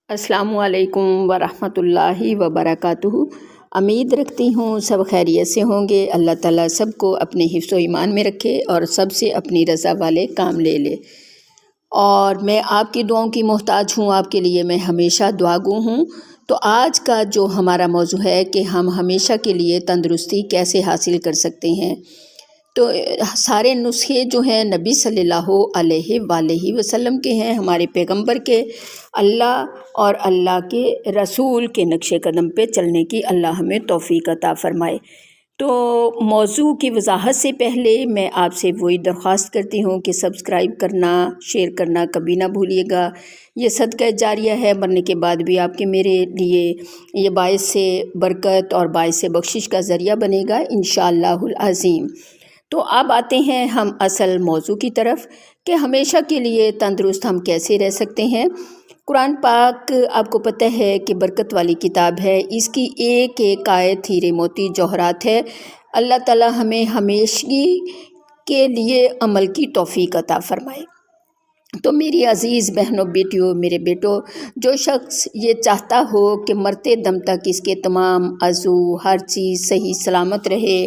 السلام علیکم ورحمۃ اللہ وبرکاتہ۔ امید رکھتی ہوں سب خیریت سے ہوں گے۔ اللہ تعالیٰ سب کو اپنے حفظ و ایمان میں رکھے اور سب سے اپنی رضا والے کام لے لے۔ اور میں آپ کی دعاؤں کی محتاج ہوں، آپ کے لیے میں ہمیشہ دعا گو ہوں۔ تو آج کا جو ہمارا موضوع ہے کہ ہم ہمیشہ کے لیے تندرستی کیسے حاصل کر سکتے ہیں، تو سارے نسخے جو ہیں نبی صلی اللہ علیہ وآلہ وسلم کے ہیں، ہمارے پیغمبر کے، اللہ اور اللہ کے رسول کے نقش قدم پہ چلنے کی اللہ ہمیں توفیق عطا فرمائے۔ تو موضوع کی وضاحت سے پہلے میں آپ سے وہی درخواست کرتی ہوں کہ سبسکرائب کرنا، شیئر کرنا کبھی نہ بھولیے گا۔ یہ صدقہ جاریہ ہے، مرنے کے بعد بھی آپ کے میرے لیے یہ باعث سے برکت اور باعث سے بخشش کا ذریعہ بنے گا انشاءاللہ العظیم۔ تو اب آتے ہیں ہم اصل موضوع کی طرف کہ ہمیشہ کے لیے تندرست ہم کیسے رہ سکتے ہیں۔ قرآن پاک آپ کو پتہ ہے کہ برکت والی کتاب ہے، اس کی ایک ایک آیت ہیرے موتی جوہرات ہے۔ اللہ تعالیٰ ہمیں ہمیشگی کے لیے عمل کی توفیق عطا فرمائے۔ تو میری عزیز بہنوں، بیٹیوں، میرے بیٹوں، جو شخص یہ چاہتا ہو کہ مرتے دم تک اس کے تمام عضو ہر چیز صحیح سلامت رہے،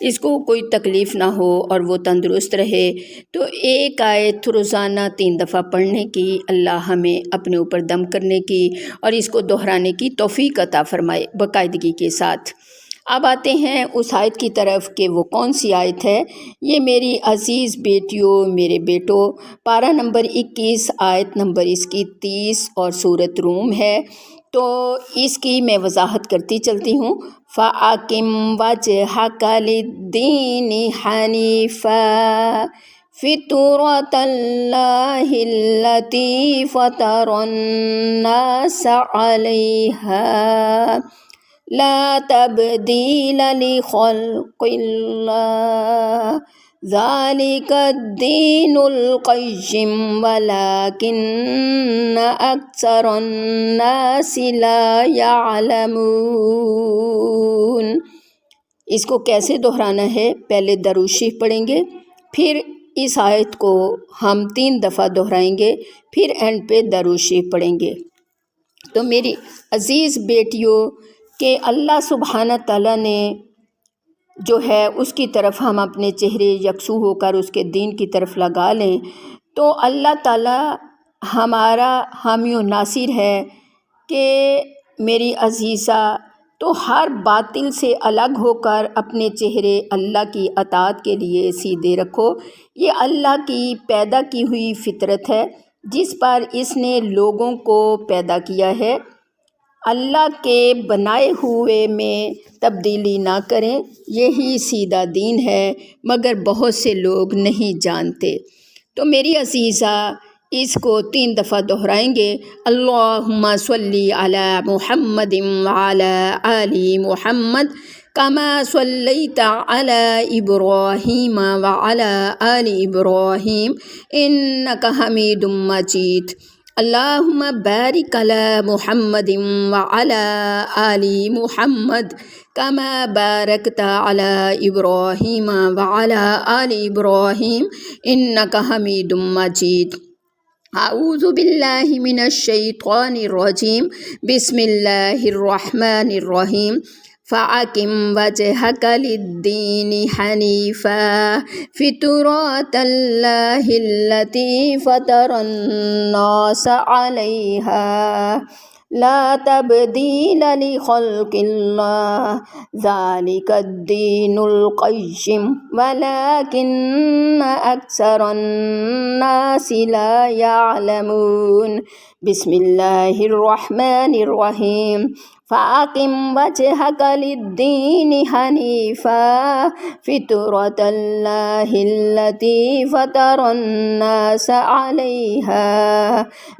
اس کو کوئی تکلیف نہ ہو اور وہ تندرست رہے، تو ایک آیت روزانہ 3 دفعہ پڑھنے کی، اللہ ہمیں اپنے اوپر دم کرنے کی اور اس کو دہرانے کی توفیق عطا فرمائے باقاعدگی کے ساتھ۔ اب آتے ہیں اس آیت کی طرف کہ وہ کون سی آیت ہے۔ یہ میری عزیز بیٹیوں، میرے بیٹوں، پارہ نمبر 21، آیت نمبر اس کی 30 اور سورۃ روم ہے۔ تو اس کی میں وضاحت کرتی چلتی ہوں۔ فَأَقِمْ وَجْهَكَ لِلدِّينِ حَنِيفًا فِطْرَتَ اللَّهِ الَّتِي فَطَرَ النَّاسَ عَلَيْهَا لا تبدیل لخلق اللہ ذالک الدین القیم ولکن اکثر الناس لا یعلمون۔ اس کو کیسے دہرانا ہے؟ پہلے درود شریف پڑھیں گے، پھر اس آیت کو ہم 3 دفعہ دہرائیں گے، پھر اینڈ پہ درود شریف پڑھیں گے۔ تو میری عزیز بیٹیوں کہ اللہ سبحانہ تعالیٰ نے جو ہے اس کی طرف ہم اپنے چہرے یکسو ہو کر اس کے دین کی طرف لگا لیں، تو اللہ تعالیٰ ہمارا حامی و ناصر ہے کہ میری عزیزہ تو ہر باطل سے الگ ہو کر اپنے چہرے اللہ کی اطاعت کے لیے سیدھے رکھو۔ یہ اللہ کی پیدا کی ہوئی فطرت ہے جس پر اس نے لوگوں کو پیدا کیا ہے۔ اللہ کے بنائے ہوئے میں تبدیلی نہ کریں، یہی سیدھا دین ہے، مگر بہت سے لوگ نہیں جانتے۔ تو میری عزیزہ اس کو 3 دفعہ دہرائیں گے۔ اللہم صلی علی محمد وعلی آل محمد کما صلیت علی ابراہیم وعلی آل ابراہیم انک حمید مجید۔ اللہم بارک علی محمد وعلی آل محمد کما بارکت علی ابراہیم وعلی آل ابراہیم انک حمید مجید۔ اعوذ باللہ من الشیطان الرجیم، بسم اللہ الرحمن الرحیم۔ فَأَقِمْ وَجْهَكَ لِلدِّينِ حَنِيفًا فِطْرَتَ اللَّهِ الَّتِي فَطَرَ النَّاسَ عَلَيْهَا لا تبدیل لخلق اللہ ذالک الدین القیم ولکن اکثر الناس لا یعلمون۔ بسم اللہ الرحمن الرحیم۔ فَأَقِمْ وَجْهَكَ لِلدِّينِ حَنِيفًا فِطْرَتَ اللَّهِ الَّتِي فَطَرَ النَّاسَ عَلَيْهَا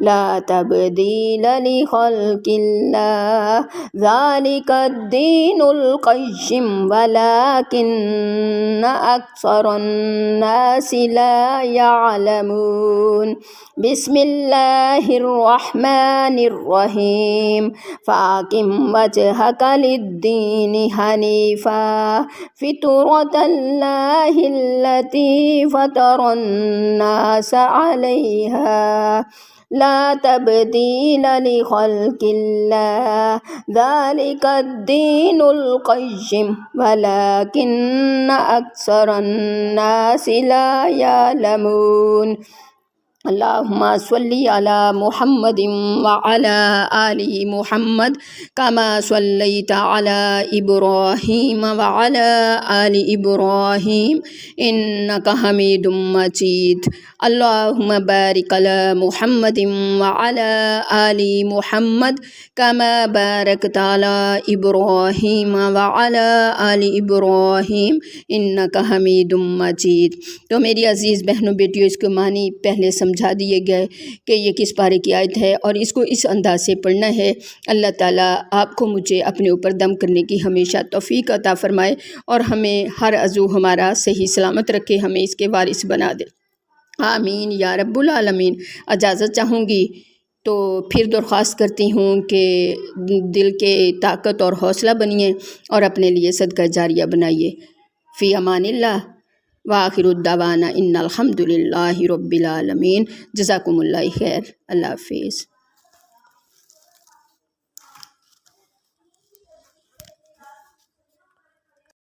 لَا تَبْدِيلَ لِخَلْقِ اللَّهِ ذَلِكَ الدِّينُ الْقَيِّمُ وَلَكِنَّ أَكْثَرَ النَّاسِ لَا يَعْلَمُونَ۔ بسم اللہ الرحمن الرحیم۔ فَأَقِمْ وَجْهَكَ لِلدِّينِ حَنِيفًا فِطْرَتَ اللَّهِ الَّتِي فَطَرَ النَّاسَ عَلَيْهَا لا تبدیل لخلق اللہ ذالک الدین القیم ولکن اکثر الناس لا یعلمون۔ اللہم صلی علی محمد وعلی آل محمد کما صلیت علی ابراہیم وعلی آل ابراہیم انک حمید مجید۔ اللہم بارک علی محمد وعلی آل محمد کما بارکت علی ابراہیم وعلی آل ابراہیم انک حمید مجید۔ تو میری عزیز بہنوں بیٹیوں، اس کو معنی پہلے سمجھا دیے گئے کہ یہ کس پارے کی آیت ہے اور اس کو اس انداز سے پڑھنا ہے۔ اللہ تعالیٰ آپ کو مجھے اپنے اوپر دم کرنے کی ہمیشہ توفیق عطا فرمائے اور ہمیں ہر عضو ہمارا صحیح سلامت رکھے، ہمیں اس کے وارث بنا دے، آمین یا رب العالمین۔ اجازت چاہوں گی تو پھر درخواست کرتی ہوں کہ دل کے طاقت اور حوصلہ بنیے اور اپنے لیے صدقہ جاریہ بنائیے۔ فی امان اللہ وآخر الدعوانا ان الحمد للہ رب العالمین۔ جزاکم اللہ خیر۔ اللہ حافظ۔